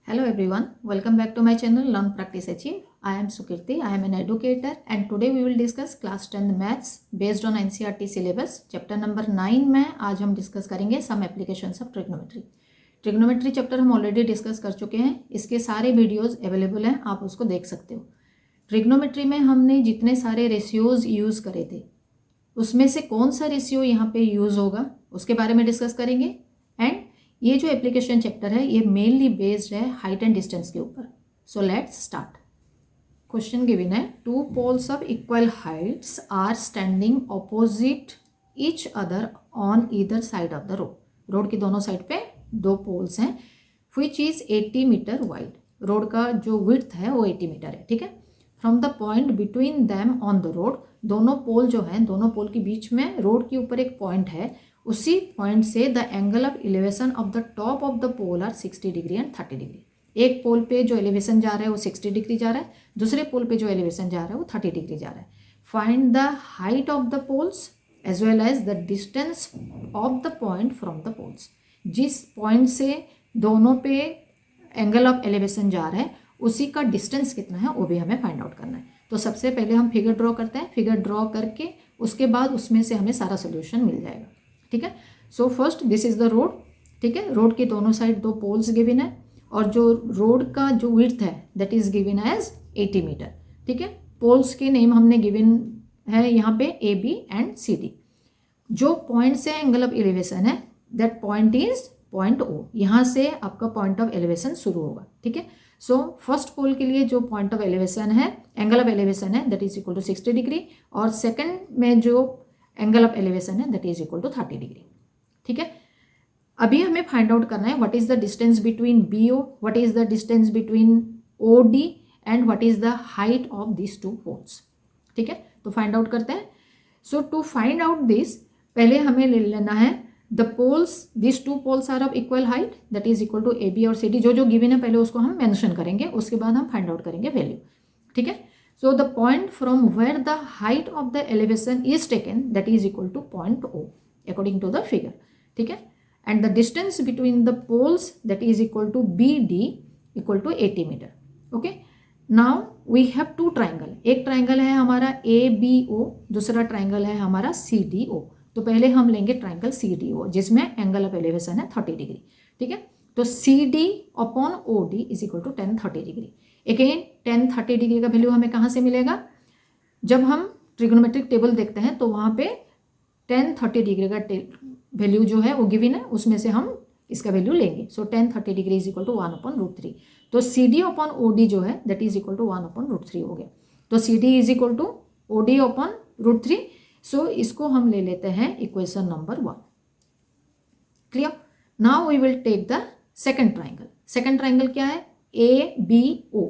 Hello everyone, welcome back to my channel Learn Practice Achieve. I am Sukirti, I am an educator and today we will discuss class 10 maths based on NCERT syllabus. Chapter number 9 में आज हम discuss करेंगे some applications of trigonometry. Trigonometry chapter हम already discuss कर चुके हैं, इसके सारे वीडियोस अवेलेबल हैं, आप उसको देख सकते हो. ट्रिग्नोमेट्री में हमने जितने सारे रेशियोज यूज़ करे थे उसमें से कौन सा रेशियो यहाँ पे यूज़ होगा उसके बारे में डिस्कस करेंगे. एंड ये जो एप्लीकेशन चैप्टर है ये मेनली बेस्ड है हाइट एंड डिस्टेंस के ऊपर. So let's start. Question given है, two poles of equal heights are standing opposite each other on either side of the road. Road की दोनों साइड पे दो पोल्स हैं which is 80 metre wide. Road का जो विड्थ है वो 80 मीटर है. ठीक है. From the point between them on the road, दोनों पोल जो हैं दोनों पोल के बीच में रोड के ऊपर एक पॉइंट है. उसी पॉइंट से the angle of elevation of the top of the pole are 60 degree and 30 degree. एक पोल पे जो एलिवेशन जा रहा है वो 60 डिग्री जा रहा है, दूसरे पोल पे जो एलिवेशन जा रहा है वो 30 डिग्री जा रहा है. Find the height of the poles as well as the distance of the point from the poles. जिस पॉइंट से दोनों पे एंगल ऑफ एलिवेशन जा रहा है उसी का डिस्टेंस कितना है वो भी हमें फाइंड आउट करना है. तो सबसे पहले हम फिगर ड्रॉ करते हैं. फिगर ड्रॉ करके उसके बाद उसमें से हमें सारा सोल्यूशन मिल जाएगा. ठीक है. So first this is the road. ठीक है. रोड के दोनों साइड दो पोल्स गिवन है और जो रोड का जो विड्थ है that is given as 80 metre. ठीक है. पोल्स के नेम हमने गिवन है यहाँ पे A B and C D. जो पॉइंट से एंगल ऑफ एलिवेशन है that point is point O. यहाँ से आपका पॉइंट ऑफ एलिवेशन शुरू होगा. ठीक है. सो फर्स्ट पोल के लिए जो पॉइंट ऑफ एलिवेशन है एंगल ऑफ एलिवेशन है that is equal to 60 degree और सेकंड में जो एंगल ऑफ एलिवेशन है that is equal to 30 degree. ठीक है. अभी हमें फाइंड आउट करना है what is the distance between B O, what is the distance between O D and what is the height of this two poles. ठीक है. तो फाइंड आउट करते हैं. सो टू फाइंड आउट दिस पहले हमें ले लेना है the poles, this two poles are of equal height that is equal to A B और सी डी. जो जो गिवन है पहले उसको हम मेंशन करेंगे, उसके बाद हम फाइंड आउट करेंगे वैल्यू. ठीक है. So the point from where the height of the elevation is taken that is equal to point O according to the figure. ठीक है. And the distance between the poles that is equal to BD equal to 80 meter. Okay. Now we have two triangle. एक triangle है हमारा ABO, दूसरा triangle है हमारा CDO. तो पहले हम लेंगे triangle CDO जिसमें angle of elevation है 30 डिग्री. ठीक है. तो CD upon OD is equal to 10-30 degree. Again 10-30 degree का वैल्यू हमें कहाँ से मिलेगा? जब हम ट्रिग्नोमेट्रिक टेबल देखते हैं तो वहाँ पे 10-30 डिग्री का वैल्यू जो है वो गिवन है, उसमें से हम इसका वैल्यू लेंगे. So 10-30 degree is equal to 1/√3. तो C D upon O D जो है दैट इज इक्वल टू 1/√3 हो गया. तो C D is equal to O D upon √3. So इसको हम ले लेते हैं equation number 1. Clear. Now we will take the second triangle. Second triangle क्या है? A B O.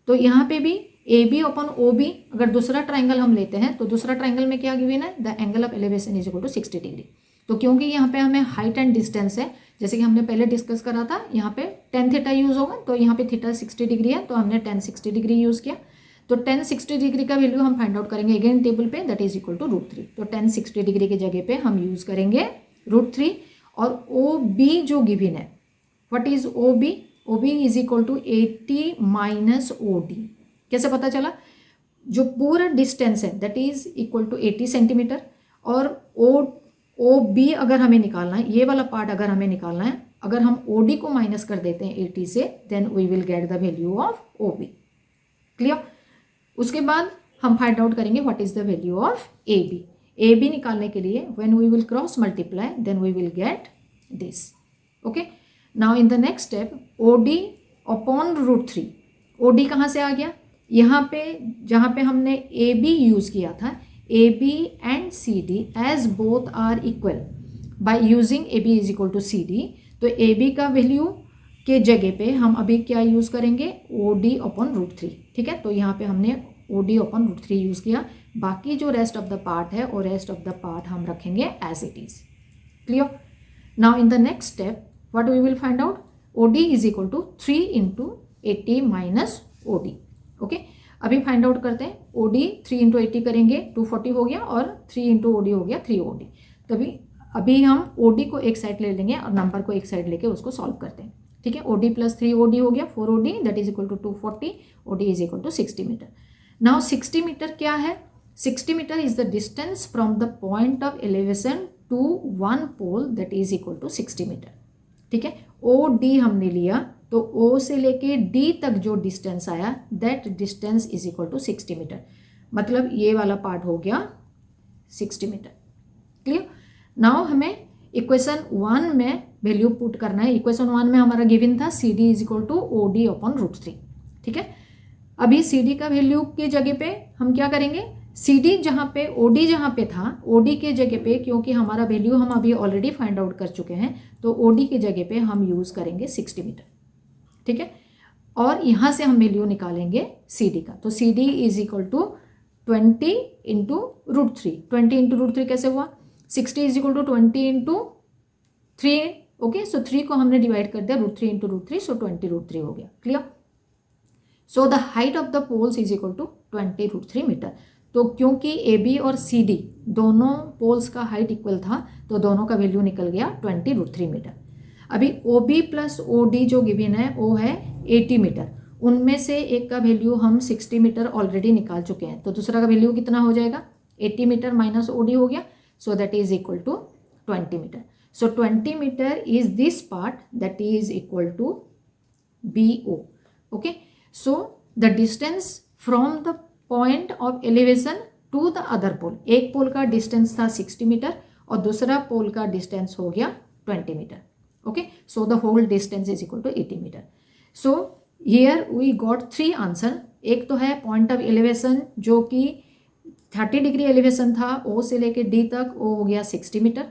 तो यहाँ पे भी A B upon O B. अगर दूसरा ट्राइंगल हम लेते हैं तो दूसरा ट्राइंगल में क्या गिवन है? The angle of elevation is equal to 60 degree. तो क्योंकि यहाँ पे हमें हाइट एंड डिस्टेंस है, जैसे कि हमने पहले डिस्कस करा था, यहाँ पे tan थीटा यूज़ होगा. तो यहाँ पे थीटा 60 डिग्री है तो हमने tan 60 डिग्री यूज़ किया. तो tan 60 डिग्री का वैल्यू हम फाइंड आउट करेंगे अगेन टेबल पे दैट इज इक्वल टू √3. तो tan 60 डिग्री की जगह पे हम यूज़ करेंगे √3. और ओ बी जो गिवन है, what is O B? O B is equal to 80 minus O D. कैसे पता चला? जो पूरा डिस्टेंस है that is equal to 80 centimetre और ओ बी अगर हमें निकालना है, ये वाला पार्ट अगर हमें निकालना है, अगर हम ओ डी को माइनस कर देते हैं 80 से then we will get the value of O B. Clear. उसके बाद हम फाइंड आउट करेंगे what is the value of A B. A B निकालने के लिए when we will cross multiply then we will get this. Okay. Now in the next step O D upon √3. ओ डी कहाँ से आ गया? यहाँ पे जहाँ पे हमने ए बी यूज़ किया था, A B and C D as both are equal by using A B is equal to C D. तो ए बी का वैल्यू के जगह पे हम अभी क्या यूज़ करेंगे? O D upon √3. ठीक है. तो यहाँ पे हमने ओ डी अपॉन √3 यूज़ किया. बाकी जो रेस्ट ऑफ द पार्ट है और रेस्ट ऑफ द पार्ट हम रखेंगे as it is. Clear. Now in the next step what we will find out? OD is equal to 3 into 80 minus OD. Okay. अभी find out करते हैं. OD 3 into 80 करेंगे 240 हो गया और 3 into OD हो गया 3 OD. तभी अभी हम OD को एक साइड ले लेंगे और नंबर को एक साइड लेके उसको सॉल्व करते हैं. ठीक है। OD प्लस 3 OD हो गया 4 OD, that is equal to 240, OD is equal to 60 metre. Now 60 metre क्या है? 60 metre is the distance from the point of elevation to one pole, that is equal to 60 metre, ठीक है। OD हमने लिया तो O से लेके D तक जो डिस्टेंस आया that distance is equal to 60 metre, मतलब ये वाला पार्ट हो गया 60 मीटर। क्लियर? नाउ हमें इक्वेशन 1 में वैल्यू पुट करना है। इक्वेशन 1 में हमारा गिवन था CD is equal to OD upon √3, ठीक है। अभी CD का वैल्यू की जगह पे हम क्या करेंगे? CD जहाँ पे OD जहाँ पे था, OD के जगह पे, क्योंकि हमारा वैल्यू हम अभी ऑलरेडी फाइंड आउट कर चुके हैं, तो OD के जगह पे हम यूज़ करेंगे 60 मीटर, ठीक है। और यहाँ से हम वैल्यू निकालेंगे CD का, तो CD is equal to 20 into √3। 20 into √3 कैसे हुआ? 60 is equal to 20 into 3, okay. So 3 को हमने डिवाइड कर दिया √3 इंटू √3, सो 20 √3 हो गया। Clear? So the height of the poles is equal to 20 √3 metre. तो क्योंकि AB और CD दोनों पोल्स का हाइट इक्वल था, तो दोनों का वैल्यू निकल गया 20 √3 मीटर। अभी OB प्लस OD जो गिवन है वो है 80 मीटर, उनमें से एक का वैल्यू हम 60 मीटर ऑलरेडी निकाल चुके हैं, तो दूसरा का वैल्यू कितना हो जाएगा? 80 मीटर माइनस OD हो गया, so that is equal to 20 metre. So 20 metre is this part that is equal to BO, okay. So the distance from the point of elevation to the other pole, एक pole का distance था 60 metre और दूसरा पोल का distance हो गया 20 metre, okay. So the whole distance is equal to 80 metre. So here we got 3 answer. एक तो है पॉइंट ऑफ एलिवेशन जो कि 30 डिग्री एलिवेशन था, O से लेके D तक, वो हो गया 60 मीटर।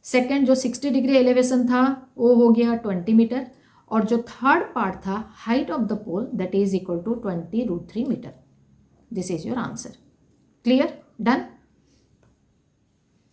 सेकेंड जो 60 डिग्री एलिवेशन था वो हो गया 20 मीटर, और जो थर्ड पार्ट था height of the pole that is equal to 20 √3 metre. This is your answer. Clear? Done?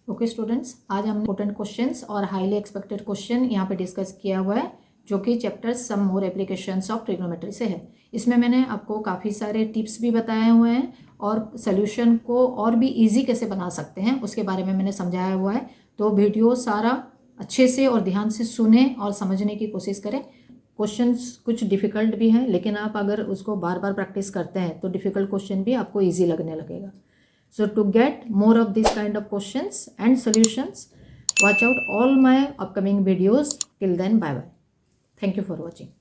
Okay students, आज हमने इंपॉर्टेंट क्वेश्चंस और हाईली एक्सपेक्टेड क्वेश्चन यहाँ पे डिस्कस किया हुआ है, जो कि chapter some more applications of trigonometry से है। इसमें मैंने आपको काफ़ी सारे टिप्स भी बताए हुए हैं और सोल्यूशन को और भी इजी कैसे बना सकते हैं उसके बारे में मैंने समझाया हुआ है। तो वीडियो सारा अच्छे से और ध्यान से सुने और समझने की कोशिश करें। क्वेश्चंस कुछ डिफ़िकल्ट भी हैं, लेकिन आप अगर उसको बार बार प्रैक्टिस करते हैं तो डिफ़िकल्ट क्वेश्चन भी आपको ईजी लगने लगेगा। So to get more of this kind of questions and solutions, watch out all my upcoming videos. Till then, bye bye. Thank you for watching.